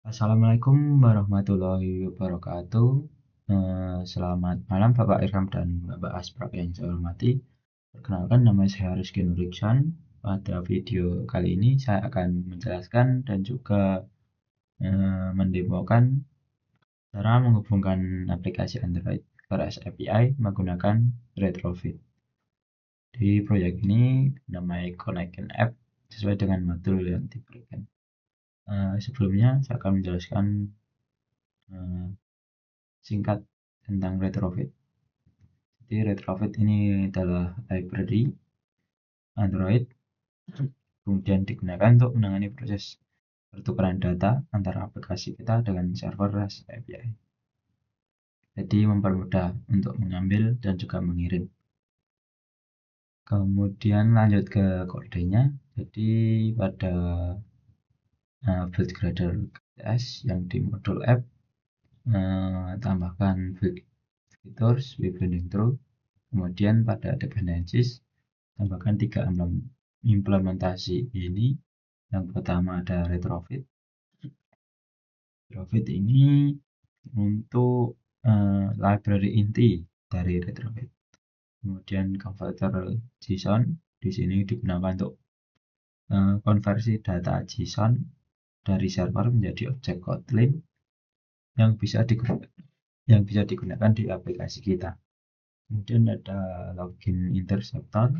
Assalamualaikum warahmatullahi wabarakatuh. Selamat malam Bapak Irham dan Bapak Asprab yang saya hormati. Perkenalkan, nama saya Rizky Nuriksan. Pada video kali ini saya akan menjelaskan dan juga mendemokan cara menghubungkan aplikasi Android ke REST API menggunakan Retrofit. Di proyek ini namanya Connecting App sesuai dengan modul yang diberikan. Sebelumnya saya akan menjelaskan singkat tentang Retrofit. Jadi Retrofit ini adalah library Android, kemudian digunakan untuk menangani proses pertukaran data antara aplikasi kita dengan server REST API. Jadi mempermudah untuk mengambil dan juga mengirim. Kemudian lanjut ke kodenya. Jadi pada Buildgrader KTS yang di modul app, tambahkan features webinding through. Kemudian pada dependencies tambahkan 3 implementasi ini. Yang pertama ada Retrofit. Retrofit ini untuk library inti dari Retrofit. Kemudian converter JSON di sini digunakan untuk konversi data JSON dari server menjadi objek Kotlin yang bisa digunakan di aplikasi kita. Kemudian ada login interceptor.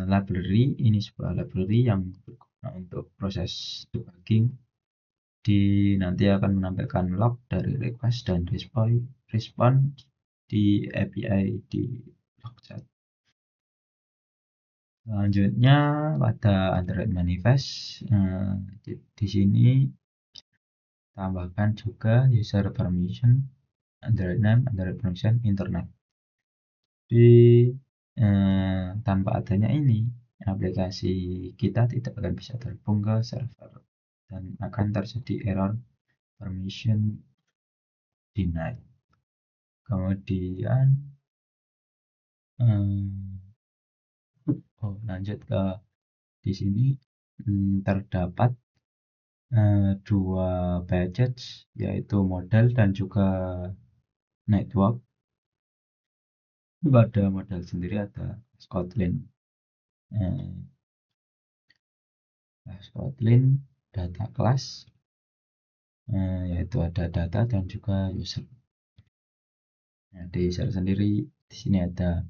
Library ini sebuah library yang berguna untuk proses debugging. Nanti akan menampilkan log dari request dan respon di API di logchat. Selanjutnya pada Android Manifest, di sini tambahkan juga user permission, Android name, Android permission, internet. Tanpa adanya ini, aplikasi kita tidak akan bisa terhubung ke server dan akan terjadi error permission denied. Kemudian lanjut ke di sini terdapat dua package, yaitu model dan juga network. Pada model sendiri ada Kotlin data class, yaitu ada data dan juga user. Nah, di user sendiri di sini ada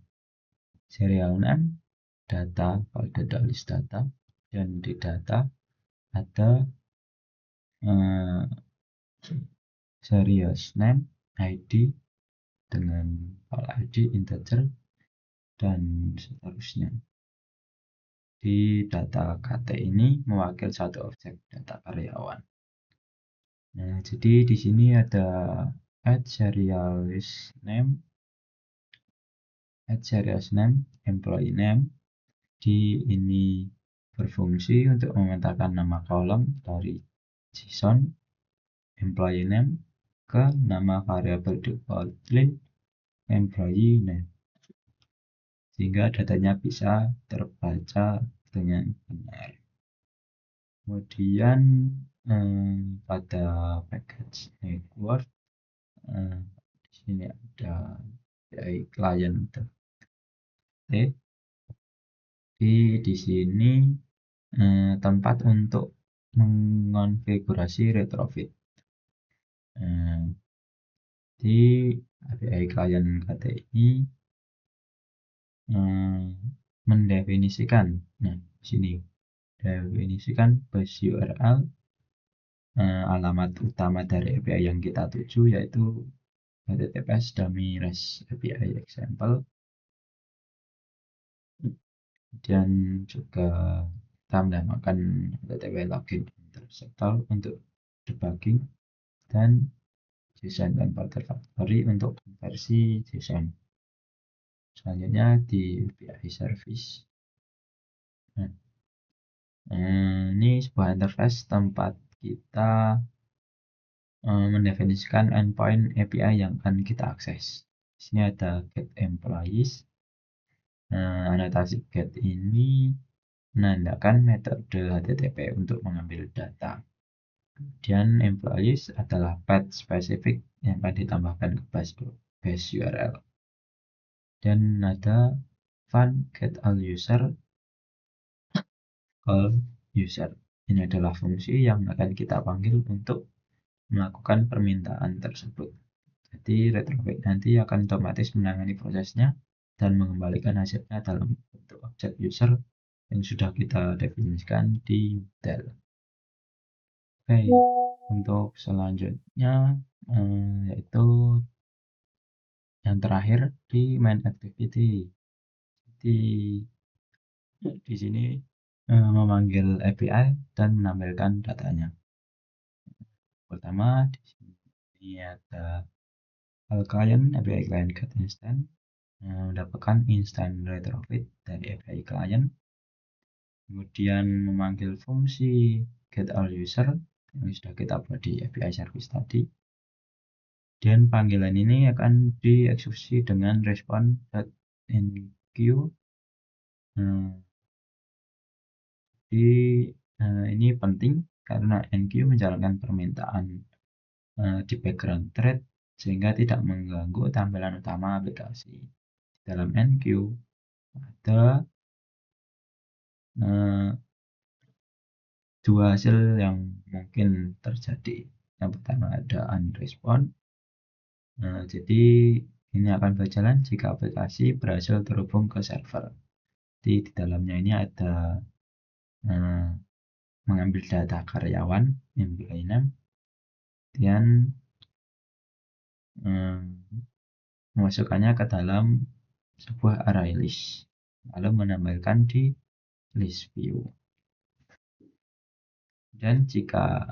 serial name, data, kalau ada list data, dan di data ada series name, ID dengan file ID, integer, dan seterusnya. Di data KT ini mewakili satu objek data karyawan. Nah, jadi di sini ada add serialist name, employee name. Ini berfungsi untuk memetakan nama kolom dari JSON employee name ke nama variabel di Kotlin employee name, sehingga datanya bisa terbaca dengan benar. Kemudian pada package network, di sini ada client. Di sini tempat untuk mengonfigurasi Retrofit. Di API client KT ini mendefinisikan, nah sini definisikan base URL, alamat utama dari API yang kita tuju, yaitu https dummy REST API example. Dan juga kita menambahkan http login interceptor untuk debugging dan JSON converter factory untuk konversi JSON. Selanjutnya di API service. Ini sebuah interface tempat kita mendefinisikan endpoint API yang akan kita akses. Di sini ada get employees. Anotasi get ini menandakan metode HTTP untuk mengambil data. Kemudian employees adalah path spesifik yang akan ditambahkan ke base URL. Dan ada fun get all user call user. Ini adalah fungsi yang akan kita panggil untuk melakukan permintaan tersebut. Jadi retrofit nanti akan otomatis menangani prosesnya dan mengembalikan hasilnya dalam bentuk objek user yang sudah kita definisikan di model. Oke, untuk selanjutnya yaitu yang terakhir di main activity. Jadi di sini memanggil API dan menampilkan datanya. Pertama di sini ada client API client get instant, mendapatkan instant retrofit dari API client, kemudian memanggil fungsi get all user yang sudah kita buat di API service tadi. Dan panggilan ini akan dieksekusi dengan respond.enqueue. Jadi ini penting karena enqueue menjalankan permintaan di background thread sehingga tidak mengganggu tampilan utama aplikasi. Dalam enqueue ada dua hasil yang mungkin terjadi. Yang pertama ada unrespond. Jadi ini akan berjalan jika aplikasi berhasil terhubung ke server. Jadi di dalamnya ini ada mengambil data karyawan employee name, kemudian memasukkannya ke dalam sebuah array list, lalu menambahkan di list view. Dan jika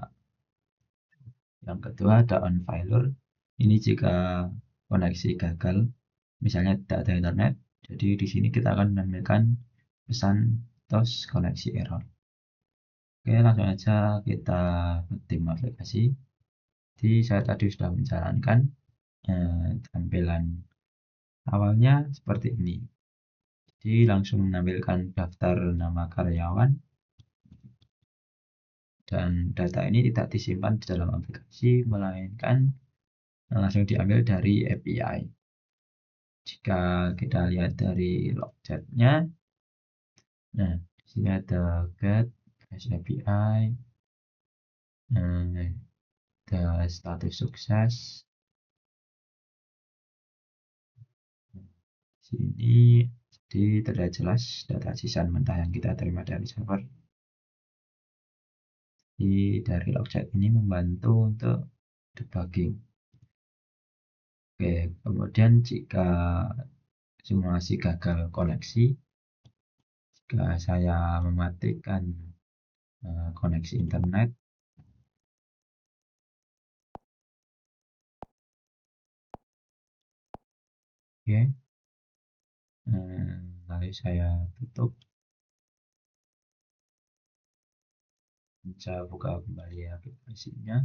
yang kedua ada on failure, ini jika koneksi gagal, misalnya tidak ada internet, jadi di sini kita akan menampilkan pesan TOS koneksi error. Oke, langsung aja kita ke tim aplikasi. Jadi saya tadi sudah menjalankan tampilan awalnya seperti ini. Jadi langsung menampilkan daftar nama karyawan dan data ini tidak disimpan di dalam aplikasi melainkan langsung diambil dari API. Jika kita lihat dari logchat-nya, nah di sini ada get API, ada status sukses. Sini jadi terlihat jelas data season mentah yang kita terima dari server. Jadi dari logchat ini membantu untuk debugging. Oke, kemudian jika simulasi gagal koneksi, jika saya mematikan koneksi internet, oke, lalu saya tutup, saya buka kembali aplikasinya.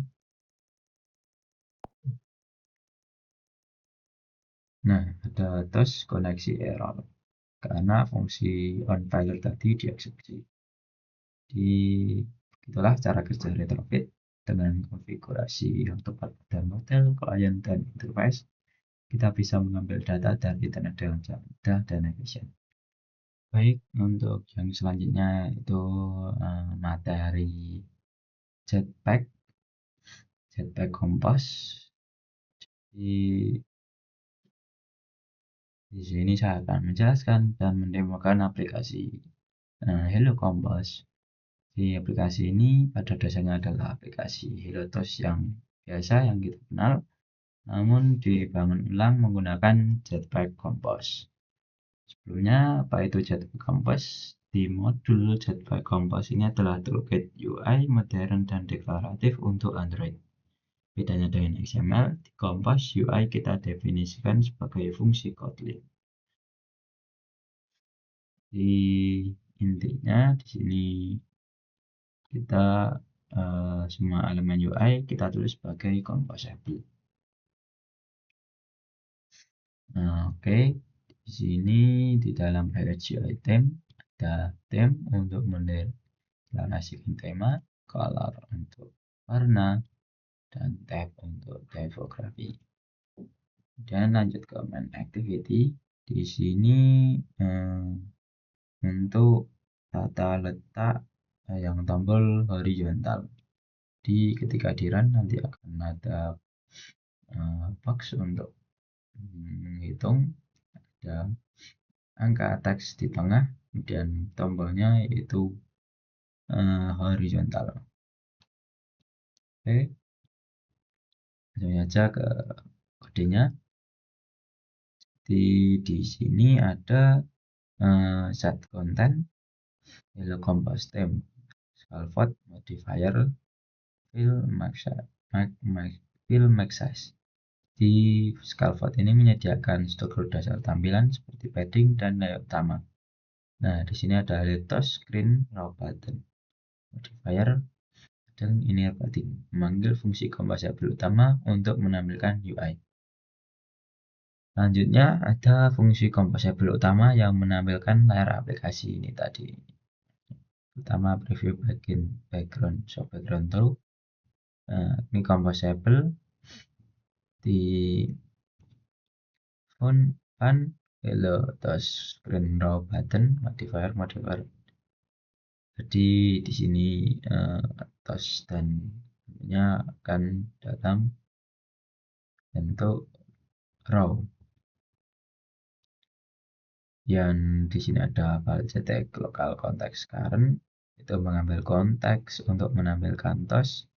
Nah, ada TOS koneksi error karena fungsi on failure tadi dieksekusi. Jadi itulah cara kerja retrofit dengan konfigurasi yang tepat pada model, klien, dan interface. Kita bisa mengambil data dari internet dengan cara mudah dan efisien. Baik, untuk yang selanjutnya itu materi Jetpack Compose. Di sini saya akan menjelaskan dan mendemokan aplikasi Hello Compose. Di aplikasi ini pada dasarnya adalah aplikasi HelloTOS yang biasa yang kita kenal, namun dibangun ulang menggunakan Jetpack Compose. Sebelumnya, apa itu Jetpack Compose? Di modul Jetpack Compose ini adalah toolkit UI modern dan deklaratif untuk Android. Bedanya dengan XML, di Compose UI kita definisikan sebagai fungsi Kotlin. Di intinya di sini kita semua elemen UI kita tulis sebagai composable. Nah, oke. Di sini di dalam package UI theme ada theme untuk mendeklarasikan tema, color untuk warna, dan tab untuk typography. Dan lanjut ke main activity. Di sini untuk tata letak yang tombol horizontal. Ketika di run nanti akan ada box untuk menghitung, ada angka teks di tengah, dan tombolnya yaitu horizontal. Oke, langsung saja ke kodenya. Di sini ada set content, hello compose theme, scaffold, modifier, fill max size. Di scaffold ini menyediakan struktur dasar tampilan seperti padding dan layout utama. Nah, di sini ada letos, screen, raw button, modifier, dan inner padding, memanggil fungsi komposable utama untuk menampilkan UI. Selanjutnya ada fungsi komposable utama yang menampilkan layar aplikasi ini tadi. Pertama, preview background, show background true. Ini composable di font hello terus screen raw button modifier. Jadi di sini tos dan nya akan dalam bentuk raw. Yang di sini ada validate local context current, itu mengambil konteks untuk menampilkan tos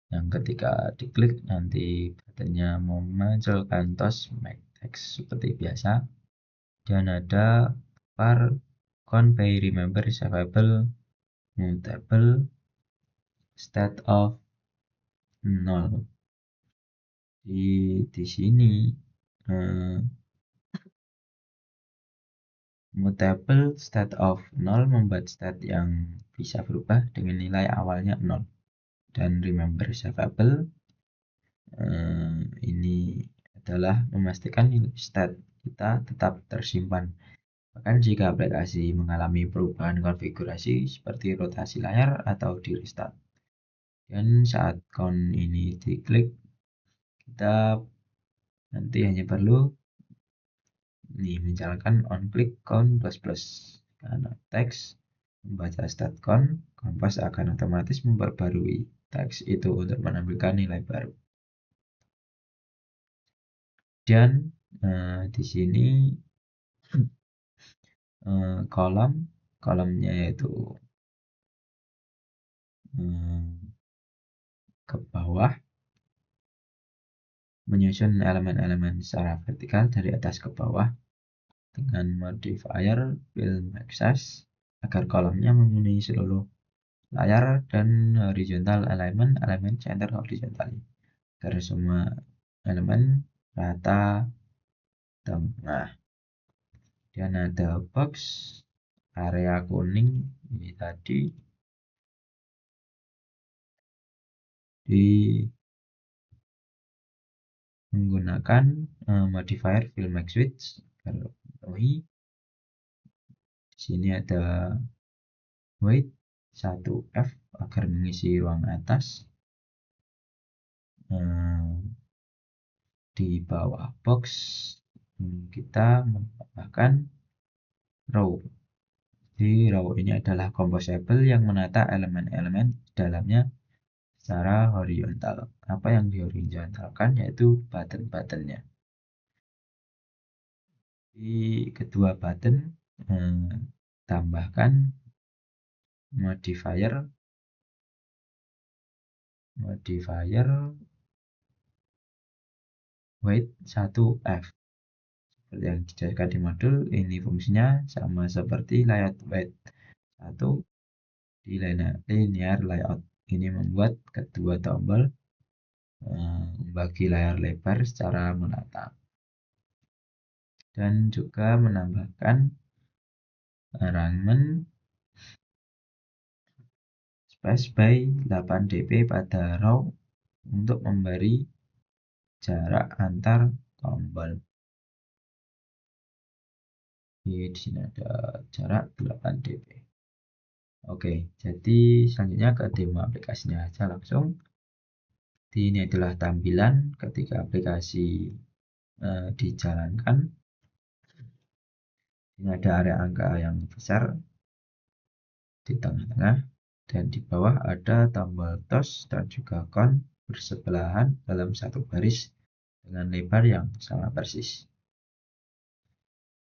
yang ketika diklik nanti buttonnya memunculkan tos make text seperti biasa. Dan ada var convey remember savable mutable state of 0. Di sini mutable state of 0 membuat state yang bisa berubah dengan nilai awalnya 0. Dan remember savable ini adalah memastikan state kita tetap tersimpan. Bahkan jika aplikasi mengalami perubahan konfigurasi seperti rotasi layar atau di restart. Dan saat count ini diklik, kita nanti hanya perlu misalkan on click count plus karena teks membaca stat count, Kompas akan otomatis memperbarui teks itu untuk menampilkan nilai baru. Dan di sini kolomnya yaitu ke bawah, menyusun elemen-elemen secara vertikal dari atas ke bawah dengan modifier fill max size agar kolomnya memenuhi seluruh layar dan horizontal elemen center horizontal agar semua elemen rata tengah. Dan ada box area kuning ini tadi menggunakan modifier fill max width agar memenuhi. Di sini ada weight 1F agar mengisi ruang atas. Di bawah box kita menambahkan row. Jadi row ini adalah composable yang menata elemen-elemen dalamnya secara horizontal. Apa yang dihorizontalkan yaitu button-buttonnya. Di kedua button tambahkan modifier weight 1F seperti yang dijelaskan di modul. Ini fungsinya sama seperti layout weight 1 di linear layout. Ini membuat kedua tombol membagi layar lebar secara merata. Dan juga menambahkan arrangement space by 8 dp pada row untuk memberi jarak antar tombol. Di sini ada jarak 8 dp. Oke, jadi selanjutnya ke demo aplikasinya aja langsung. Ini adalah tampilan ketika aplikasi dijalankan. Ini ada area angka yang besar di tengah-tengah, dan di bawah ada tombol tos dan juga count bersebelahan dalam satu baris dengan lebar yang sama persis.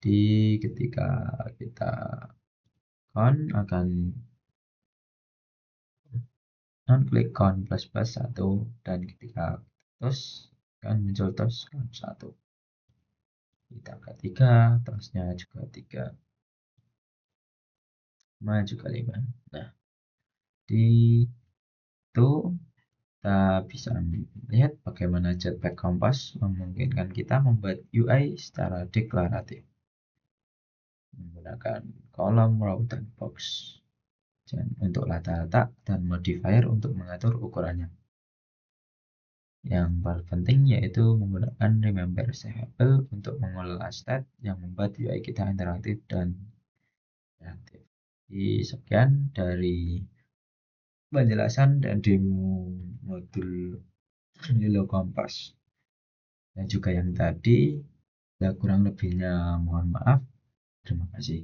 Di ketika kita count akan non-klik count plus plus 1, dan ketika tos akan muncul tos count 1. Kita angka 3, tosnya juga 3, 5 juga 5. Nah, di itu kita bisa melihat bagaimana Jetpack Compass memungkinkan kita membuat UI secara deklaratif menggunakan kolom, row, dan box untuk letak dan modifier untuk mengatur ukurannya. Yang paling penting yaitu menggunakan remember saveable untuk mengelola state yang membuat UI kita interaktif dan kreatif. Jadi sekian dari penjelasan dan demo modul Hello Kompas. Dan juga yang tadi, ya kurang lebihnya mohon maaf. Terima kasih.